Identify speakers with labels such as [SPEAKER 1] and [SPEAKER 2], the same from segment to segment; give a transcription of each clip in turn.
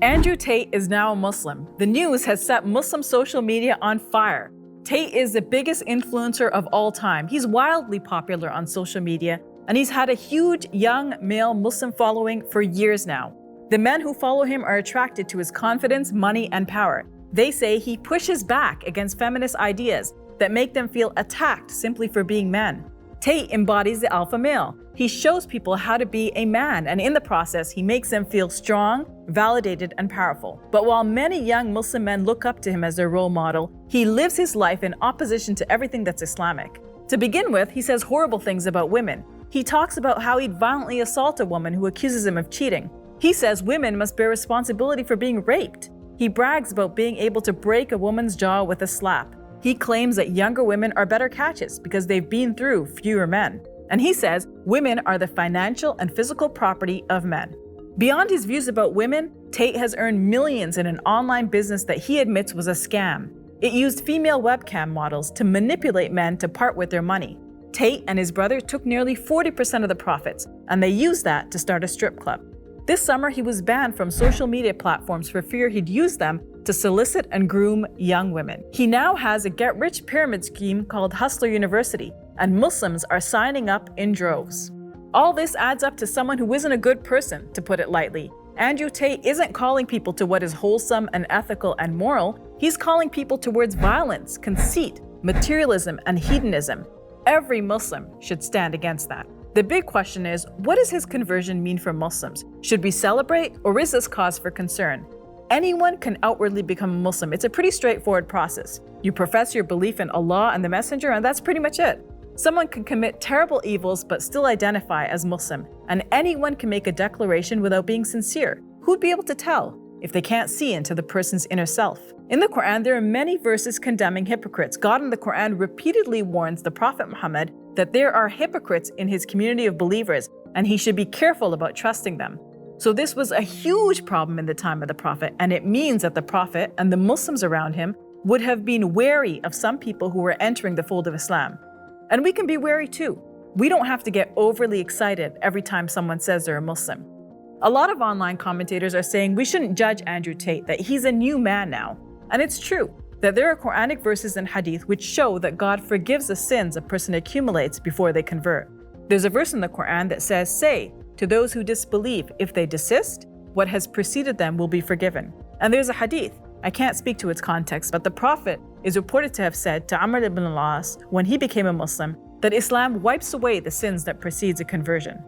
[SPEAKER 1] Andrew Tate is now a Muslim. The news has set Muslim social media on fire. Tate is the biggest influencer of all time. He's wildly popular on social media, and he's had a huge young male Muslim following for years now. The men who follow him are attracted to his confidence, money, and power. They say he pushes back against feminist ideas that make them feel attacked simply for being men. Tate embodies the alpha male. He shows people how to be a man, and in the process, he makes them feel strong, validated, and powerful. But while many young Muslim men look up to him as their role model, he lives his life in opposition to everything that's Islamic. To begin with, he says horrible things about women. He talks about how he'd violently assault a woman who accuses him of cheating. He says women must bear responsibility for being raped. He brags about being able to break a woman's jaw with a slap. He claims that younger women are better catches because they've been through fewer men. And he says women are the financial and physical property of men. Beyond his views about women, Tate has earned millions in an online business that he admits was a scam. It used female webcam models to manipulate men to part with their money. Tate and his brother took nearly 40% of the profits, and they used that to start a strip club. This summer, he was banned from social media platforms for fear he'd use them to solicit and groom young women. He now has a get-rich pyramid scheme called Hustler University, and Muslims are signing up in droves. All this adds up to someone who isn't a good person, to put it lightly. Andrew Tate isn't calling people to what is wholesome and ethical and moral. He's calling people towards violence, conceit, materialism, and hedonism. Every Muslim should stand against that. The big question is, what does his conversion mean for Muslims? Should we celebrate, or is this cause for concern? Anyone can outwardly become a Muslim. It's a pretty straightforward process. You profess your belief in Allah and the Messenger, and that's pretty much it. Someone can commit terrible evils but still identify as Muslim, and anyone can make a declaration without being sincere. Who'd be able to tell if they can't see into the person's inner self? In the Quran, there are many verses condemning hypocrites. God in the Quran repeatedly warns the Prophet Muhammad that there are hypocrites in his community of believers, and he should be careful about trusting them. So this was a huge problem in the time of the Prophet, and it means that the Prophet and the Muslims around him would have been wary of some people who were entering the fold of Islam. And we can be wary too. We don't have to get overly excited every time someone says they're a Muslim. A lot of online commentators are saying we shouldn't judge Andrew Tate, that he's a new man now. And it's true that there are Quranic verses and hadith which show that God forgives the sins a person accumulates before they convert. There's a verse in the Quran that says, "Say to those who disbelieve, if they desist, what has preceded them will be forgiven." And there's a hadith, I can't speak to its context, but the Prophet is reported to have said to Amr ibn al-As when he became a Muslim that Islam wipes away the sins that precedes a conversion.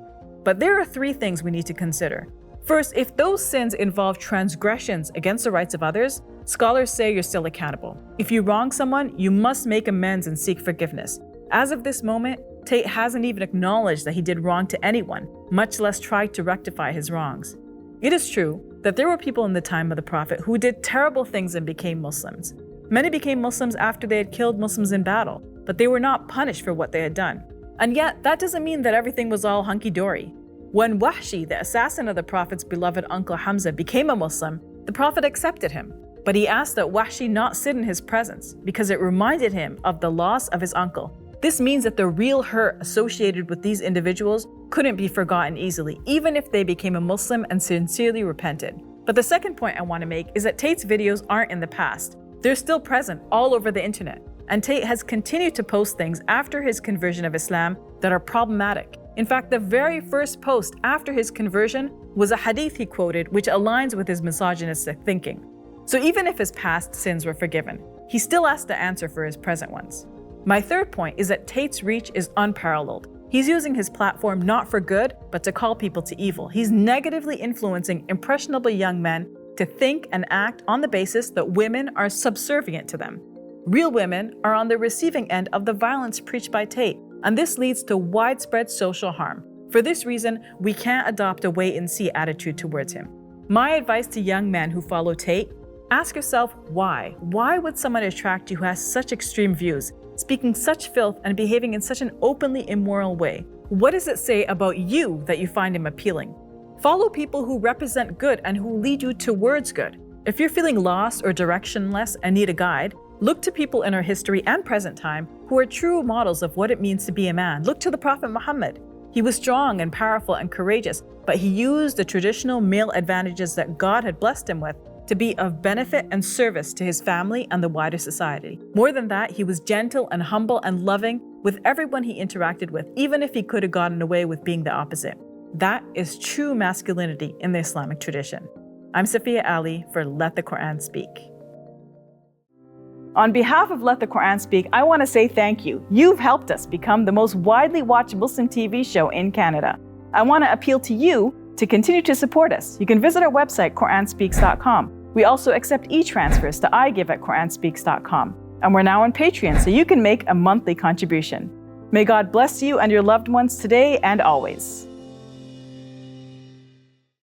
[SPEAKER 1] But there are three things we need to consider. First, if those sins involve transgressions against the rights of others, scholars say you're still accountable. If you wrong someone, you must make amends and seek forgiveness. As of this moment, Tate hasn't even acknowledged that he did wrong to anyone, much less tried to rectify his wrongs. It is true that there were people in the time of the Prophet who did terrible things and became Muslims. Many became Muslims after they had killed Muslims in battle, but they were not punished for what they had done. And yet, that doesn't mean that everything was all hunky-dory. When Wahshi, the assassin of the Prophet's beloved uncle Hamza, became a Muslim, the Prophet accepted him. But he asked that Wahshi not sit in his presence because it reminded him of the loss of his uncle. This means that the real hurt associated with these individuals couldn't be forgotten easily, even if they became a Muslim and sincerely repented. But the second point I want to make is that Tate's videos aren't in the past. They're still present all over the internet. And Tate has continued to post things after his conversion of Islam that are problematic. In fact, the very first post after his conversion was a hadith he quoted which aligns with his misogynistic thinking. So even if his past sins were forgiven, he still has to answer for his present ones. My third point is that Tate's reach is unparalleled. He's using his platform not for good, but to call people to evil. He's negatively influencing impressionable young men to think and act on the basis that women are subservient to them. Real women are on the receiving end of the violence preached by Tate, and this leads to widespread social harm. For this reason, we can't adopt a wait-and-see attitude towards him. My advice to young men who follow Tate: ask yourself why. Why would someone attract you who has such extreme views, speaking such filth and behaving in such an openly immoral way? What does it say about you that you find him appealing? Follow people who represent good and who lead you towards good. If you're feeling lost or directionless and need a guide, look to people in our history and present time who are true models of what it means to be a man. Look to the Prophet Muhammad. He was strong and powerful and courageous, but he used the traditional male advantages that God had blessed him with to be of benefit and service to his family and the wider society. More than that, he was gentle and humble and loving with everyone he interacted with, even if he could have gotten away with being the opposite. That is true masculinity in the Islamic tradition. I'm Safiyyah Ally for Let the Quran Speak. On behalf of Let the Quran Speak, I want to say thank you. You've helped us become the most widely watched Muslim TV show in Canada. I want to appeal to you to continue to support us. You can visit our website, QuranSpeaks.com. We also accept e-transfers to igive@QuranSpeaks.com. And we're now on Patreon, so you can make a monthly contribution. May God bless you and your loved ones today and always.